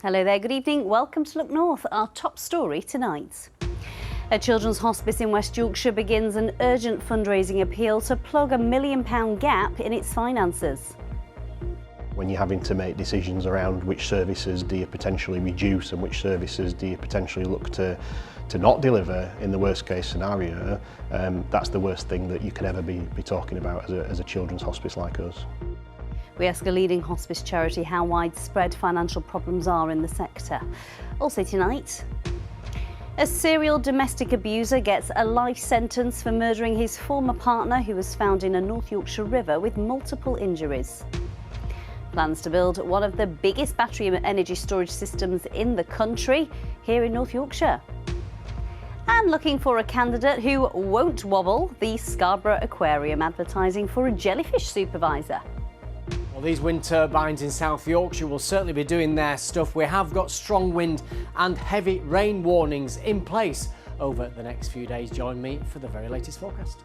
Hello there, good evening. Welcome to Look North, our top story tonight. A children's hospice in West Yorkshire begins an urgent fundraising appeal to plug a £1 million gap in its finances. When you're having to make decisions around which services do you potentially reduce and which services do you potentially look to not deliver in the worst case scenario, that's the worst thing that you could ever be talking about as a children's hospice like us. We ask a leading hospice charity how widespread financial problems are in the sector. Also tonight, a serial domestic abuser gets a life sentence for murdering his former partner who was found in a North Yorkshire river with multiple injuries. Plans to build one of the biggest battery energy storage systems in the country here in North Yorkshire. And looking for a candidate who won't wobble, the Scarborough Aquarium advertising for a jellyfish supervisor. Well, these wind turbines in South Yorkshire will certainly be doing their stuff. We have got strong wind and heavy rain warnings in place over the next few days. Join me for the very latest forecast.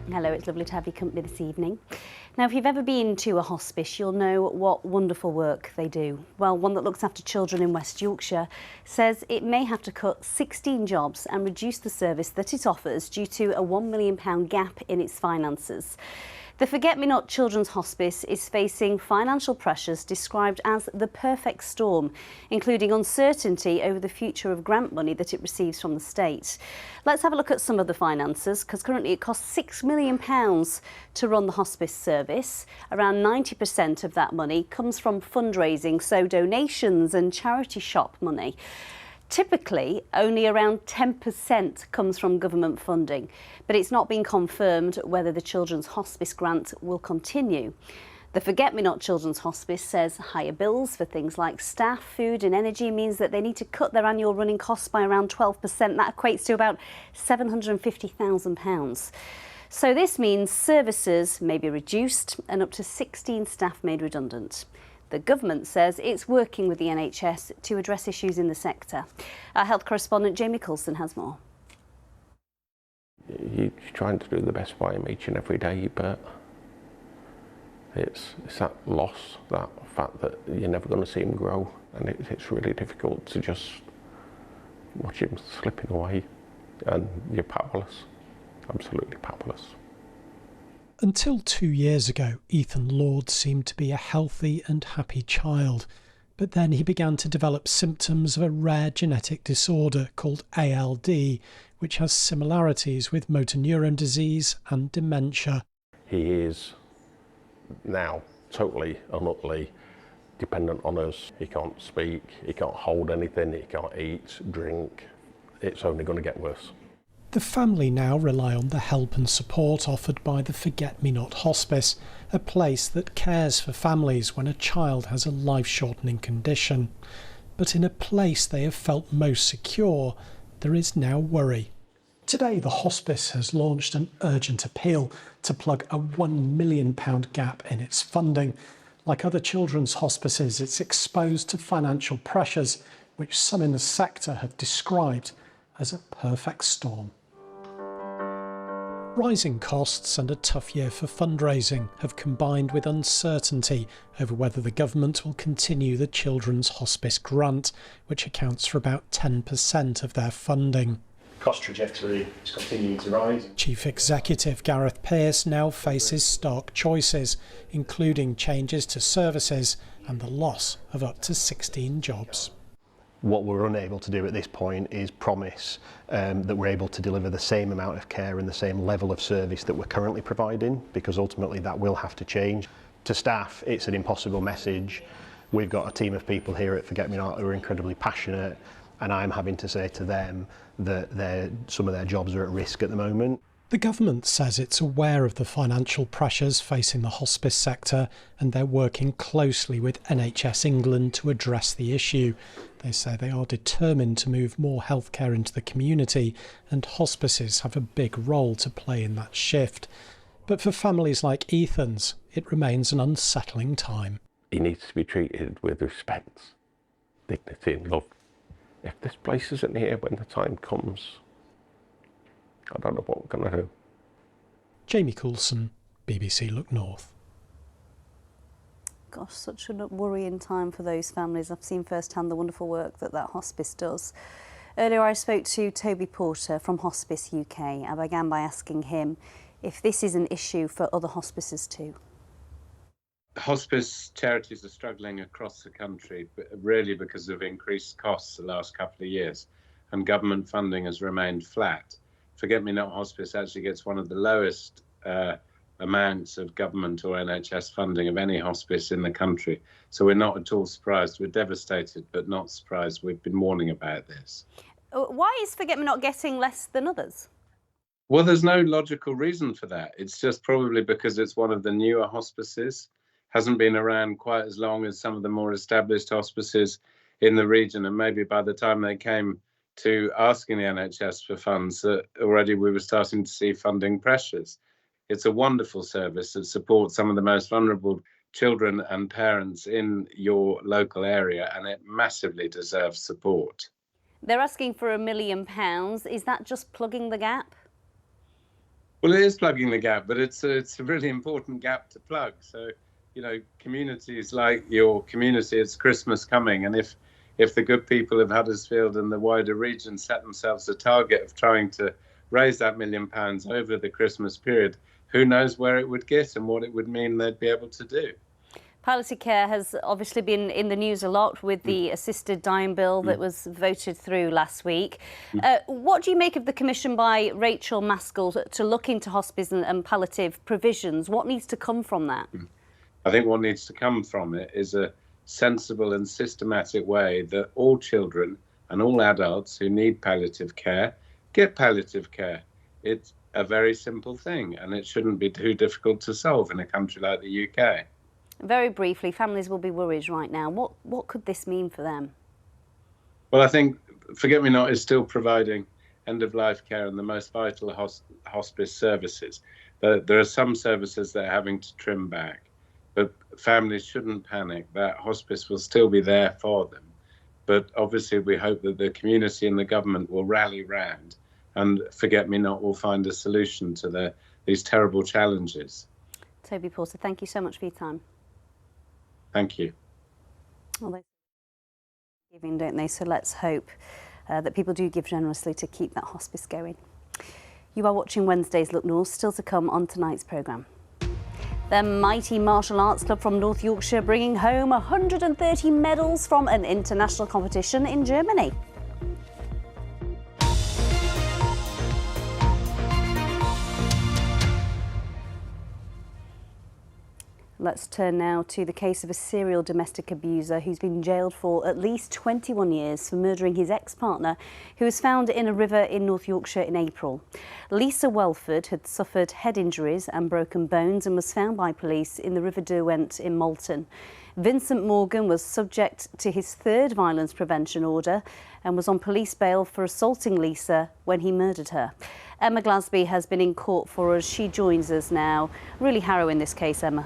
Hello, it's lovely to have your company this evening. Now, if you've ever been to a hospice, you'll know what wonderful work they do. Well, one that looks after children in West Yorkshire says it may have to cut 16 jobs and reduce the service that it offers due to a £1 million gap in its finances. The Forget-Me-Not Children's Hospice is facing financial pressures described as the perfect storm, including uncertainty over the future of grant money that it receives from the state. Let's have a look at some of the finances, because currently it costs £6 million to run the hospice service. Around 90% of that money comes from fundraising, so donations and charity shop money. Typically, only around 10% comes from government funding, but it's not been confirmed whether the Children's Hospice grant will continue. The Forget-Me-Not Children's Hospice says higher bills for things like staff, food and energy means that they need to cut their annual running costs by around 12%. That equates to about £750,000. So this means services may be reduced and up to 16 staff made redundant. The government says it's working with the NHS to address issues in the sector. Our health correspondent Jamie Coulson has more. You're trying to do the best by him each and every day, but it's that loss, that fact that you're never going to see him grow, and it's really difficult to just watch him slipping away, and you're powerless, absolutely powerless. Until 2 years ago, Ethan Lord seemed to be a healthy and happy child, but then he began to develop symptoms of a rare genetic disorder called ALD, which has similarities with motor neuron disease and dementia. He is now totally and utterly dependent on us. He can't speak, he can't hold anything, he can't eat, drink. It's only going to get worse. The family now rely on the help and support offered by the Forget-Me-Not Hospice, a place that cares for families when a child has a life-shortening condition. But in a place they have felt most secure, there is now worry. Today, the hospice has launched an urgent appeal to plug a £1 million gap in its funding. Like other children's hospices, it's exposed to financial pressures, which some in the sector have described as a perfect storm. Rising costs and a tough year for fundraising have combined with uncertainty over whether the government will continue the Children's Hospice grant, which accounts for about 10% of their funding. Cost trajectory is continuing to rise. Chief Executive Gareth Pearce now faces stark choices, including changes to services and the loss of up to 16 jobs. What we're unable to do at this point is promise that we're able to deliver the same amount of care and the same level of service that we're currently providing, because ultimately that will have to change. To staff, it's an impossible message. We've got a team of people here at Forget-Me-Not who are incredibly passionate, and I'm having to say to them that some of their jobs are at risk at the moment. The government says it's aware of the financial pressures facing the hospice sector, and they're working closely with NHS England to address the issue. They say they are determined to move more healthcare into the community, and hospices have a big role to play in that shift. But for families like Ethan's, it remains an unsettling time. He needs to be treated with respect, dignity and love. if this place isn't here when the time comes, I don't know what we're going to do. Jamie Coulson, BBC Look North. Gosh, such a worrying time for those families. I've seen firsthand the wonderful work that hospice does. Earlier I spoke to Toby Porter from Hospice UK. I began by asking him if this is an issue for other hospices too. Hospice charities are struggling across the country, really because of increased costs the last couple of years, and government funding has remained flat. Forget Me Not Hospice actually gets one of the lowest amounts of government or NHS funding of any hospice in the country. So we're not at all surprised. We're devastated, but not surprised. We've been warning about this. Why is Forget Me Not getting less than others? Well, there's no logical reason for that. It's just probably because it's one of the newer hospices, hasn't been around quite as long as some of the more established hospices in the region. And maybe by the time they came to asking the NHS for funds, already we were starting to see funding pressures. It's a wonderful service that supports some of the most vulnerable children and parents in your local area, and it massively deserves support. They're asking for £1 million. Is that just plugging the gap? Well, it is plugging the gap, but it's a really important gap to plug. So, you know, communities like your community, it's Christmas coming, and if the good people of Huddersfield and the wider region set themselves a target of trying to raise that £1 million over the Christmas period, who knows where it would get and what it would mean they'd be able to do. Palliative care has obviously been in the news a lot with the assisted dying bill that was voted through last week. What do you make of the commission by Rachel Maskell to look into hospice and palliative provisions? What needs to come from that? I think what needs to come from it is a sensible and systematic way that all children and all adults who need palliative care get palliative care. It's a very simple thing, and it shouldn't be too difficult to solve in a country like the UK. Very briefly, families will be worried right now. What could this mean for them? Well, I think Forget Me Not is still providing end-of-life care and the most vital hospice services. There are some services that are having to trim back, but families shouldn't panic. That hospice will still be there for them. But obviously we hope that the community and the government will rally round, and Forget Me Not will find a solution to these terrible challenges. Toby Porter, thank you so much for your time. Thank you. Well, they giving, don't they? So let's hope that people do give generously to keep that hospice going. You are watching Wednesday's Look North, still to come on tonight's programme. The mighty martial arts club from North Yorkshire bringing home 130 medals from an international competition in Germany. Let's turn now to the case of a serial domestic abuser who's been jailed for at least 21 years for murdering his ex-partner, who was found in a river in North Yorkshire in April. Lisa Welford had suffered head injuries and broken bones and was found by police in the River Derwent in Malton. Vincent Morgan was subject to his third violence prevention order and was on police bail for assaulting Lisa when he murdered her. Emma Glasby has been in court for us. She joins us now. Really harrowing, this case, Emma.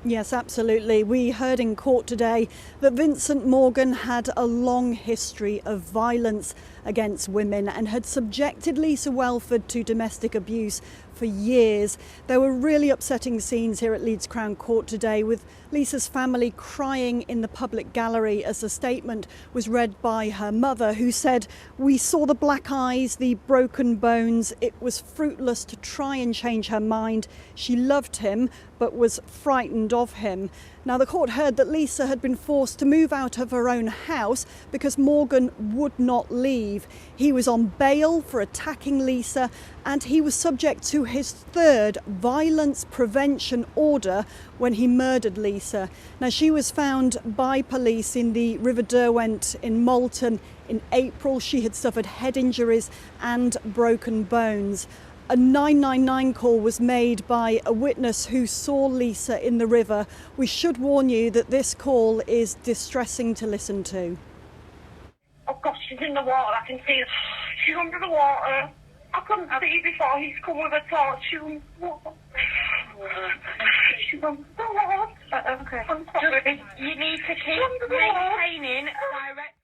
Yes, absolutely. We heard in court today that Vincent Morgan had a long history of violence against women and had subjected Lisa Welford to domestic abuse for years. There were really upsetting scenes here at Leeds Crown Court today, with Lisa's family crying in the public gallery as a statement was read by her mother, who said, "We saw the black eyes, the broken bones. It was fruitless to try and change her mind. She loved him, but was frightened of him." Now, the court heard that Lisa had been forced to move out of her own house because Morgan would not leave. He was on bail for attacking Lisa, and he was subject to his third violence prevention order when he murdered Lisa. Now, she was found by police in the River Derwent in Malton in April. She had suffered head injuries and broken bones. A 999 call was made by a witness who saw Lisa in the river. We should warn you that this call is distressing to listen to. Oh gosh, she's in the water. I can see her. She's under the water. I couldn't see before he's come with a torch. She's under the water. Okay. You need to keep maintaining direct.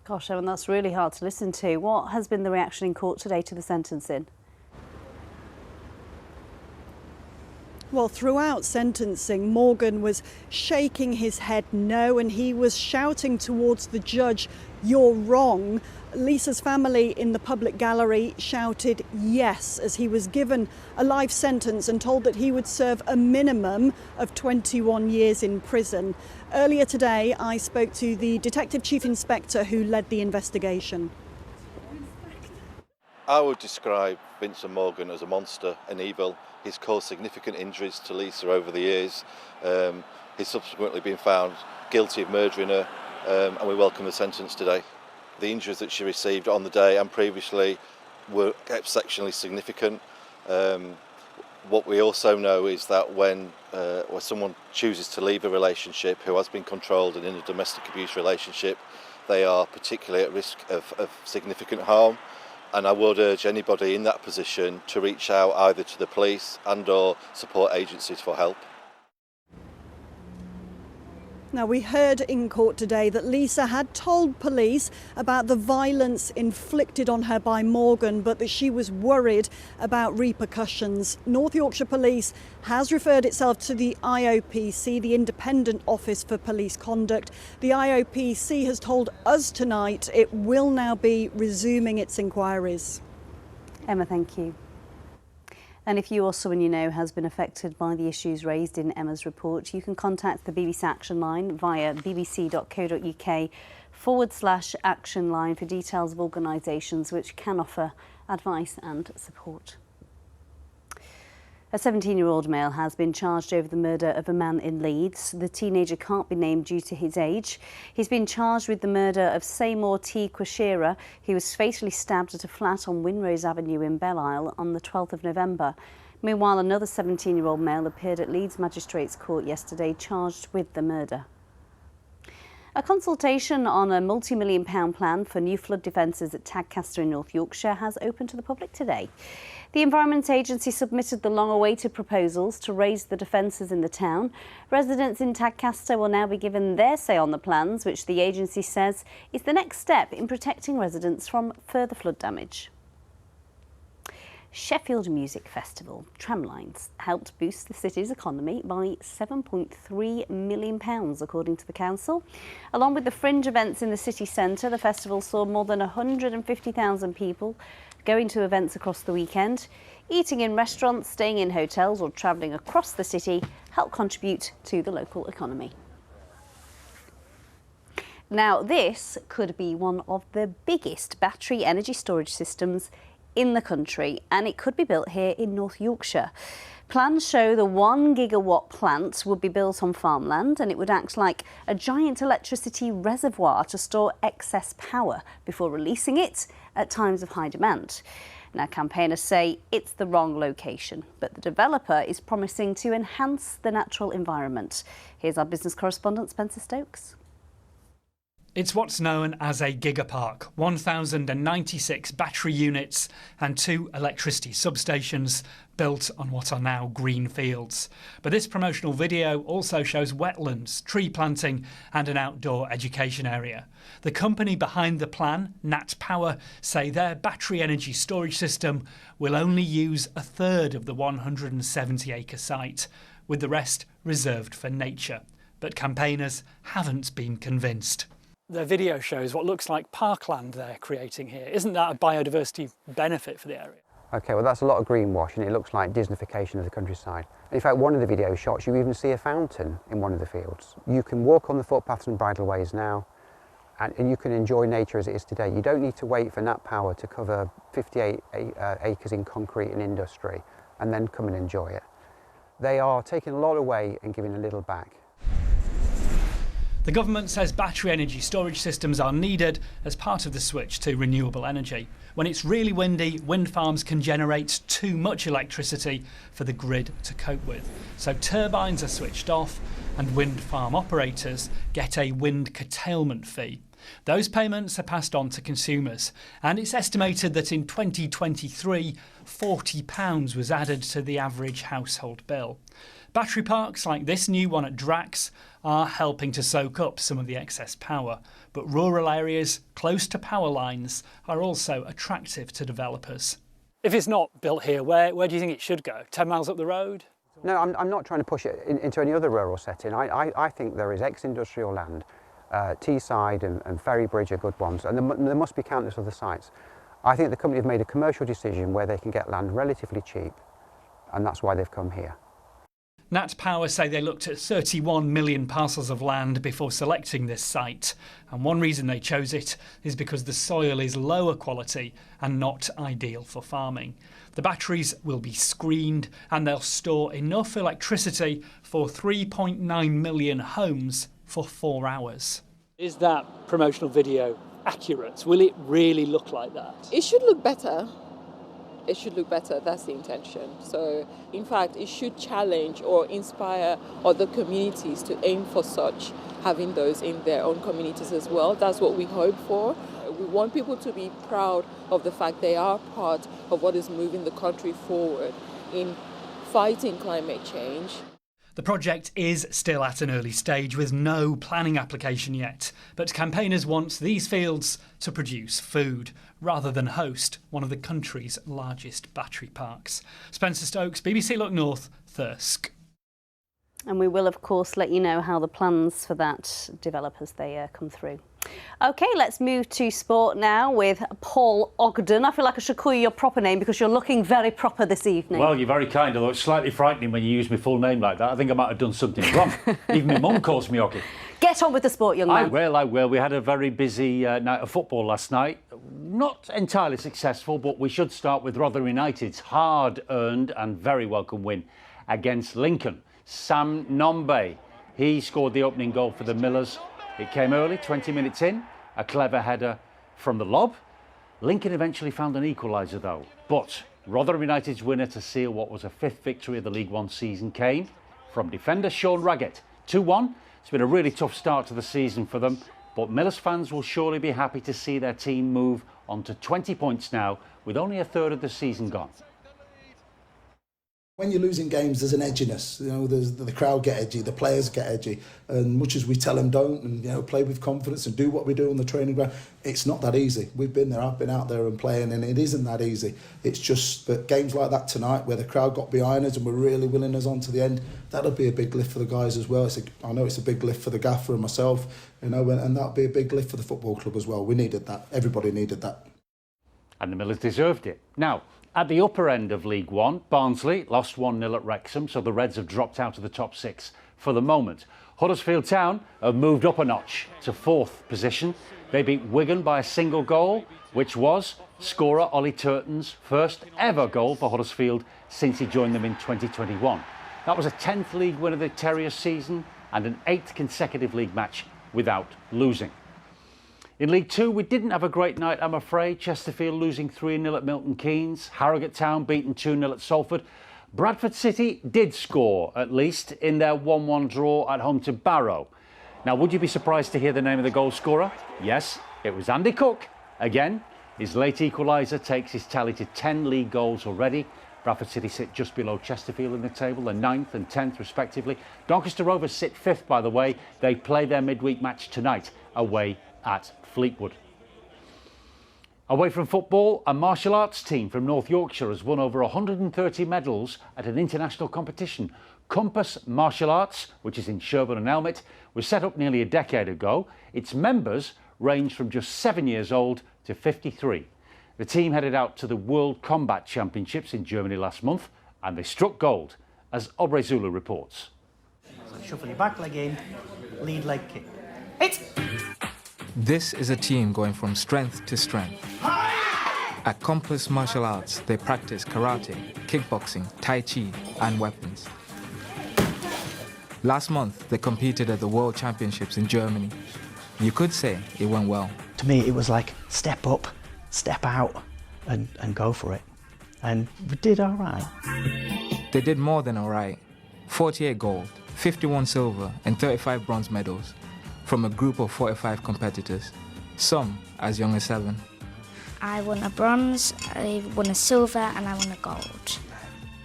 Gosh, Evan, that's really hard to listen to. What has been the reaction in court today to the sentencing? Well, throughout sentencing, Morgan was shaking his head no, and he was shouting towards the judge, "You're wrong." Lisa's family in the public gallery shouted yes as he was given a life sentence and told that he would serve a minimum of 21 years in prison. Earlier today, I spoke to the Detective Chief Inspector who led the investigation. I would describe Vincent Morgan as a monster, an evil. He's caused significant injuries to Lisa over the years. He's subsequently been found guilty of murdering her, and we welcome the sentence today. The injuries that she received on the day and previously were exceptionally significant. What we also know is that when someone chooses to leave a relationship who has been controlled and in a domestic abuse relationship, they are particularly at risk of significant harm. And I would urge anybody in that position to reach out either to the police and/or support agencies for help. Now, we heard in court today that Lisa had told police about the violence inflicted on her by Morgan, but that she was worried about repercussions. North Yorkshire Police has referred itself to the IOPC, the Independent Office for Police Conduct. The IOPC has told us tonight it will now be resuming its inquiries. Emma, thank you. And if you or someone you know has been affected by the issues raised in Emma's report, you can contact the BBC Action Line via bbc.co.uk/action line for details of organisations which can offer advice and support. A 17-year-old male has been charged over the murder of a man in Leeds. The teenager can't be named due to his age. He's been charged with the murder of Seymour T. Quashira, who was fatally stabbed at a flat on Winrose Avenue in Belle Isle on the 12th of November. Meanwhile, another 17-year-old male appeared at Leeds Magistrates Court yesterday charged with the murder. A consultation on a multi-million-pound plan for new flood defences at Tadcaster in North Yorkshire has opened to the public today. The Environment Agency submitted the long-awaited proposals to raise the defences in the town. Residents in Tadcaster will now be given their say on the plans, which the agency says is the next step in protecting residents from further flood damage. Sheffield Music Festival tramlines helped boost the city's economy by £7.3 million, according to the council. Along with the fringe events in the city centre, the festival saw more than 150,000 people going to events across the weekend. Eating in restaurants, staying in hotels or travelling across the city helped contribute to the local economy. Now, this could be one of the biggest battery energy storage systems in the country, and it could be built here in North Yorkshire. Plans show the 1 gigawatt plant would be built on farmland, and it would act like a giant electricity reservoir to store excess power before releasing it at times of high demand. Now, campaigners say it's the wrong location, but the developer is promising to enhance the natural environment. Here's our business correspondent, Spencer Stokes. It's what's known as a gigapark, 1,096 battery units and 2 electricity substations built on what are now green fields. But this promotional video also shows wetlands, tree planting and an outdoor education area. The company behind the plan, Nat Power, say their battery energy storage system will only use a third of the 170-acre site, with the rest reserved for nature. But campaigners haven't been convinced. The video shows what looks like parkland they're creating here. Isn't that a biodiversity benefit for the area? OK, well that's a lot of greenwash and it looks like Disneyfication of the countryside. In fact, one of the video shots, you even see a fountain in one of the fields. You can walk on the footpaths and bridleways now and you can enjoy nature as it is today. You don't need to wait for Nat Power to cover 58 acres in concrete and industry and then come and enjoy it. They are taking a lot away and giving a little back. The government says battery energy storage systems are needed as part of the switch to renewable energy. When it's really windy, wind farms can generate too much electricity for the grid to cope with. So turbines are switched off and wind farm operators get a wind curtailment fee. Those payments are passed on to consumers, and it's estimated that in 2023, £40 was added to the average household bill. Battery parks like this new one at Drax are helping to soak up some of the excess power, but rural areas close to power lines are also attractive to developers. If it's not built here, where do you think it should go? 10 miles up the road? No, I'm not trying to push it into any other rural setting. I think there is ex-industrial land, Teesside and Ferrybridge are good ones, and there must be countless other sites. I think the company have made a commercial decision where they can get land relatively cheap, and that's why they've come here. Nat Power say they looked at 31 million parcels of land before selecting this site, and one reason they chose it is because the soil is lower quality and not ideal for farming. The batteries will be screened and they'll store enough electricity for 3.9 million homes for 4 hours. Is that promotional video accurate? Will it really look like that? It should look better. It should look better, that's the intention. So, in fact, it should challenge or inspire other communities to aim for such, having those in their own communities as well. That's what we hope for. We want people to be proud of the fact they are part of what is moving the country forward in fighting climate change. The project is still at an early stage with no planning application yet, but campaigners want these fields to produce food rather than host one of the country's largest battery parks. Spencer Stokes, BBC Look North, Thirsk. And we will, of course, let you know how the plans for that develop as they come through. OK, let's move to sport now with Paul Ogden. I feel like I should call you your proper name because you're looking very proper this evening. Well, you're very kind, although it's slightly frightening when you use my full name like that. I think I might have done something wrong. Even my mum calls me Oggy. Get on with the sport, young man. I will. We had a very busy night of football last night. Not entirely successful, but we should start with Rotherham United's hard-earned and very welcome win against Lincoln. Sam Nombe, he scored the opening goal for the Millers. It came early, 20 minutes in, a clever header from the lob. Lincoln eventually found an equaliser though, but Rotherham United's winner to seal what was a 5th victory of the League One season came from defender Sean Raggett. 2-1. It's been a really tough start to the season for them, but Millers fans will surely be happy to see their team move on to 20 points now with only a third of the season gone. When you're losing games, there's an edginess. You know, the crowd get edgy, the players get edgy, and much as we tell them don't, and play with confidence and do what we do on the training ground, it's not that easy. We've been there, I've been out there and playing, and it isn't that easy. It's just that games like that tonight, where the crowd got behind us and were really willing us on to the end, that'll be a big lift for the guys as well. I know it's a big lift for the gaffer and myself, and that'll be a big lift for the football club as well. We needed that. Everybody needed that. And the Millers deserved it. Now, at the upper end of League One, Barnsley lost 1-0 at Wrexham, so the Reds have dropped out of the top 6 for the moment. Huddersfield Town have moved up a notch to 4th position. They beat Wigan by a single goal, which was scorer Ollie Turton's first ever goal for Huddersfield since he joined them in 2021. That was a 10th league win of the Terriers season and an 8th consecutive league match without losing. In League Two, we didn't have a great night, I'm afraid. Chesterfield losing 3-0 at Milton Keynes. Harrogate Town beaten 2-0 at Salford. Bradford City did score, at least, in their 1-1 draw at home to Barrow. Now, would you be surprised to hear the name of the goal scorer? Yes, it was Andy Cook. Again, his late equaliser takes his tally to 10 league goals already. Bradford City sit just below Chesterfield in the table, they're 9th and 10th respectively. Doncaster Rovers sit 5th, by the way. They play their midweek match tonight away at Fleetwood. Away from football, a martial arts team from North Yorkshire has won over 130 medals at an international competition. Compass Martial Arts, which is in Sherborne and Elmet, was set up nearly a decade ago. Its members range from just 7 years old to 53. The team headed out to the World Combat Championships in Germany last month, and they struck gold, as Obre Zulu reports. So shuffle your back leg in, lead leg kick. Hit! This is a team going from strength to strength. At Compass Martial Arts, they practice karate, kickboxing, tai chi, and weapons. Last month, they competed at the World Championships in Germany. You could say it went well. To me, it was like step up, step out, and go for it. And we did all right. They did more than all right. 48 gold, 51 silver, and 35 bronze medals from a group of 45 competitors, some as young as 7. I won a bronze, I won a silver, and I won a gold.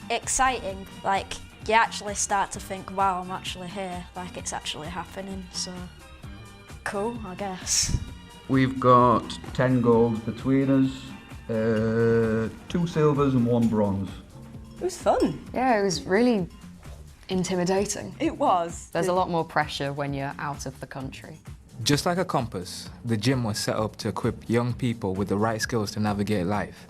Exciting, like you actually start to think, wow, I'm actually here, like it's actually happening, so cool, I guess. We've got 10 golds between us, 2 silvers and 1 bronze. It was fun. Yeah, it was really intimidating. It was. There's a lot more pressure when you're out of the country. Just like a compass, the gym was set up to equip young people with the right skills to navigate life.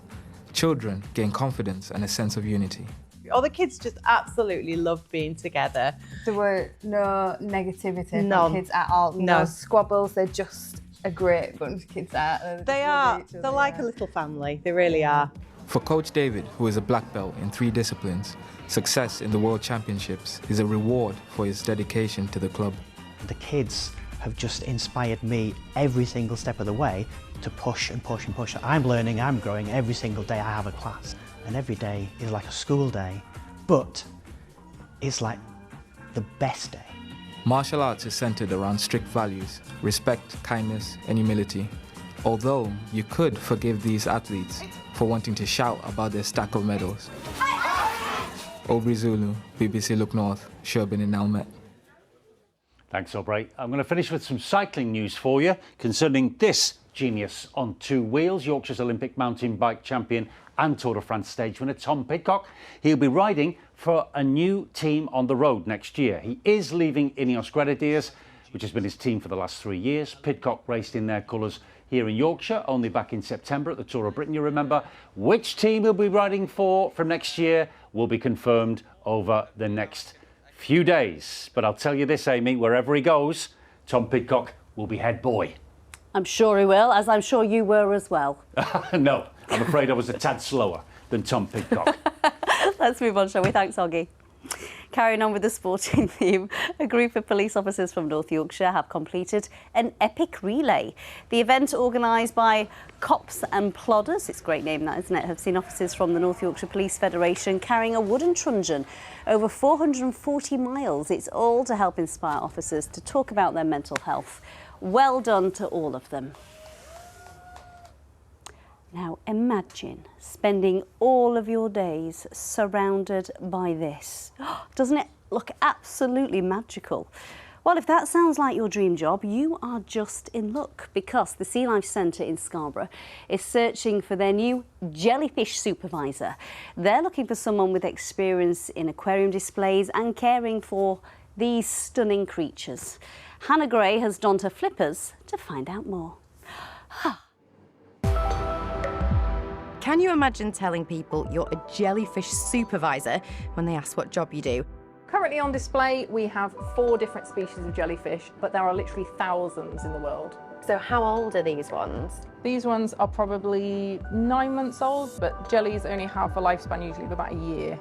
Children gain confidence and a sense of unity. All the kids just absolutely loved being together. There were no negativity None. from kids at all. No squabbles, they're just a great bunch of kids out. They are. They're like a little family. They really are. For Coach David, who is a black belt in 3 disciplines, success in the World Championships is a reward for his dedication to the club. The kids have just inspired me every single step of the way to push and push and push. I'm learning, I'm growing. Every single day I have a class, and every day is like a school day, but it's like the best day. Martial arts is centered around strict values, respect, kindness, and humility. Although you could forgive these athletes for wanting to shout about their stack of medals. Aubrey Zulu, BBC Look North, Sherburn in Elmet. Thanks, Aubrey. I'm going to finish with some cycling news for you concerning this genius on 2 wheels, Yorkshire's Olympic mountain bike champion and Tour de France stage winner, Tom Pidcock. He'll be riding for a new team on the road next year. He is leaving Ineos Grenadiers, which has been his team for the last 3 years. Pidcock raced in their colours here in Yorkshire, only back in September at the Tour of Britain, you remember. Which team he'll be riding for from next year will be confirmed over the next few days. But I'll tell you this, Amy, wherever he goes, Tom Pidcock will be head boy. I'm sure he will, as I'm sure you were as well. No, I'm afraid I was a tad slower than Tom Pidcock. Let's move on, shall we? Thanks, Oggy. Carrying on with the sporting theme, a group of police officers from North Yorkshire have completed an epic relay. The event, organised by Cops and Plodders, it's a great name that, isn't it, have seen officers from the North Yorkshire Police Federation carrying a wooden truncheon over 440 miles. It's all to help inspire officers to talk about their mental health. Well done to all of them. Now imagine spending all of your days surrounded by this. Doesn't it look absolutely magical? Well, if that sounds like your dream job, you are just in luck, because the Sea Life Centre in Scarborough is searching for their new jellyfish supervisor. They're looking for someone with experience in aquarium displays and caring for these stunning creatures. Hannah Gray has donned her flippers to find out more. Can you imagine telling people you're a jellyfish supervisor when they ask what job you do? Currently on display, we have 4 different species of jellyfish, but there are literally thousands in the world. So how old are these ones? These ones are probably 9 months old, but jellies only have a lifespan usually of about a year.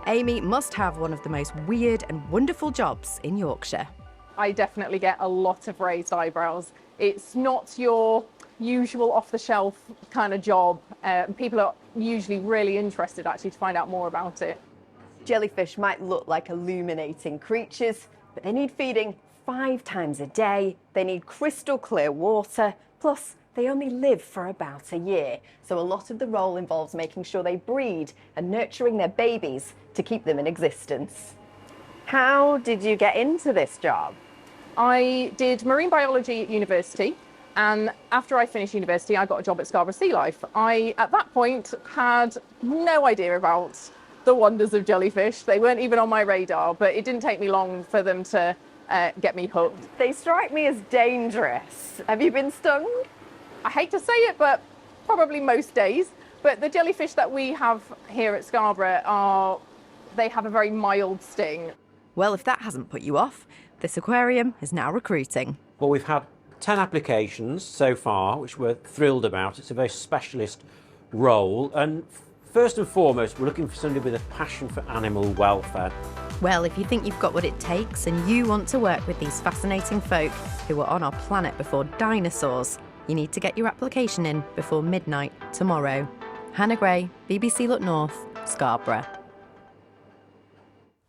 Amy must have one of the most weird and wonderful jobs in Yorkshire. I definitely get a lot of raised eyebrows. It's not your usual off-the-shelf kind of job. People are usually really interested actually to find out more about it. Jellyfish might look like illuminating creatures, but they need feeding 5 times a day. They need crystal clear water, plus they only live for about a year. So a lot of the role involves making sure they breed and nurturing their babies to keep them in existence. How did you get into this job? I did marine biology at university, and after I finished university, I got a job at Scarborough Sea Life. I, at that point, had no idea about the wonders of jellyfish. They weren't even on my radar, but it didn't take me long for them to get me hooked. They strike me as dangerous. Have you been stung? I hate to say it, but probably most days. But the jellyfish that we have here at Scarborough they have a very mild sting. Well, if that hasn't put you off, this aquarium is now recruiting. Well, we've had 10 applications so far, which we're thrilled about. It's a very specialist role, and first and foremost, we're looking for somebody with a passion for animal welfare. Well, if you think you've got what it takes and you want to work with these fascinating folk who were on our planet before dinosaurs, you need to get your application in before midnight tomorrow. Hannah Gray, BBC Look North, Scarborough.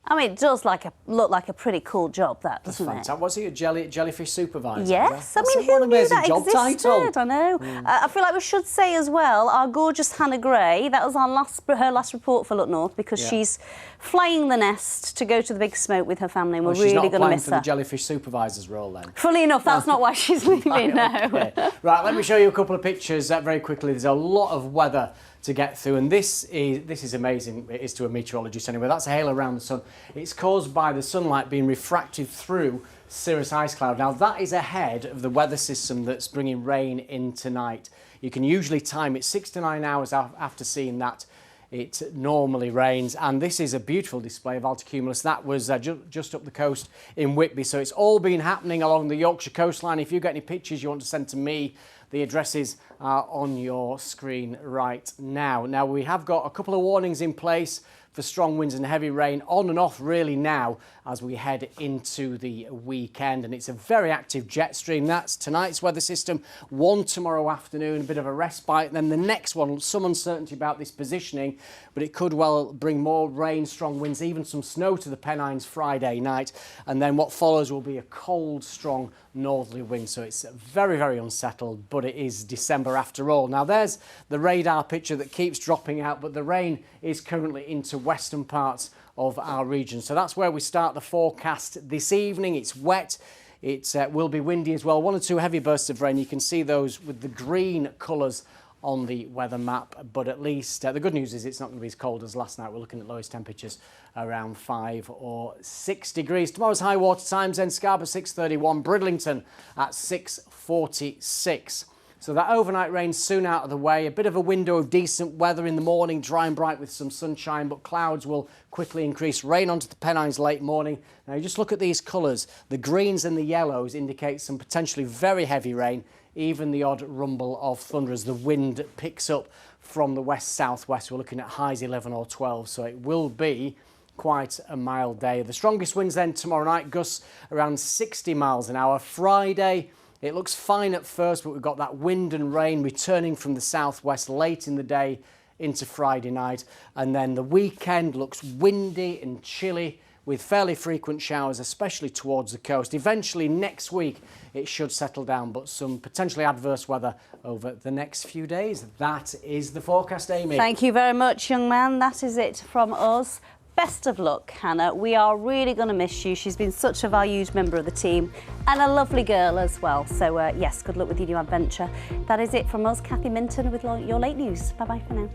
I mean, it does look like a pretty cool job, that, doesn't it? Fantastic. What's he, a jellyfish supervisor? Yes, I That's mean, one who knew amazing that job existed? title. I know. I feel like we should say as well, our gorgeous Hannah Gray, that was her last report for Look North, because she's flying the nest to go to the big smoke with her family, and we're really going to miss her. She's not applying for the jellyfish supervisor's role then? Funnily enough, that's not why she's leaving now. Okay. Right, let me show you a couple of pictures very quickly. There's a lot of weather to get through, and this is amazing. It is to a meteorologist anyway. That's a halo around the sun. It's caused by the sunlight being refracted through cirrus ice cloud. Now that is ahead of the weather system that's bringing rain in tonight. You can usually time it 6 to 9 hours after seeing that it normally rains, and this is a beautiful display of altocumulus. That was just up the coast in Whitby, so it's all been happening along the Yorkshire coastline. If you get any pictures you want to send to me, the addresses are on your screen right now. Now, we have got a couple of warnings in place for strong winds and heavy rain on and off really now as we head into the weekend, and it's a very active jet stream. That's tonight's weather system, one tomorrow afternoon, a bit of a respite, then the next one, some uncertainty about this positioning, but it could well bring more rain, strong winds, even some snow to the Pennines Friday night, and then what follows will be a cold, strong northerly wind, so it's very, very unsettled, but it is December after all. Now there's the radar picture that keeps dropping out, but the rain is currently into western parts of our region. So that's where we start the forecast this evening. It's wet. It will be windy as well. 1 or 2 heavy bursts of rain. You can see those with the green colours on the weather map, but at least the good news is it's not going to be as cold as last night. We're looking at lowest temperatures around 5 or 6 degrees. Tomorrow's high water times then Scarborough 6:31, Bridlington at 6:46. So that overnight rain's soon out of the way. A bit of a window of decent weather in the morning, dry and bright with some sunshine, but clouds will quickly increase. Rain onto the Pennines late morning. Now you just look at these colours. The greens and the yellows indicate some potentially very heavy rain, even the odd rumble of thunder as the wind picks up from the west-southwest. We're looking at highs 11 or 12, so it will be quite a mild day. The strongest winds then tomorrow night, gusts around 60 miles an hour. Friday, it looks fine at first, but we've got that wind and rain returning from the southwest late in the day into Friday night. And then the weekend looks windy and chilly with fairly frequent showers, especially towards the coast. Eventually next week, it should settle down, but some potentially adverse weather over the next few days. That is the forecast, Amy. Thank you very much, young man. That is it from us. Best of luck, Hannah. We are really going to miss you. She's been such a valued member of the team and a lovely girl as well. So, yes, good luck with your new adventure. That is it from us, Kathy Minton, with your late news. Bye-bye for now.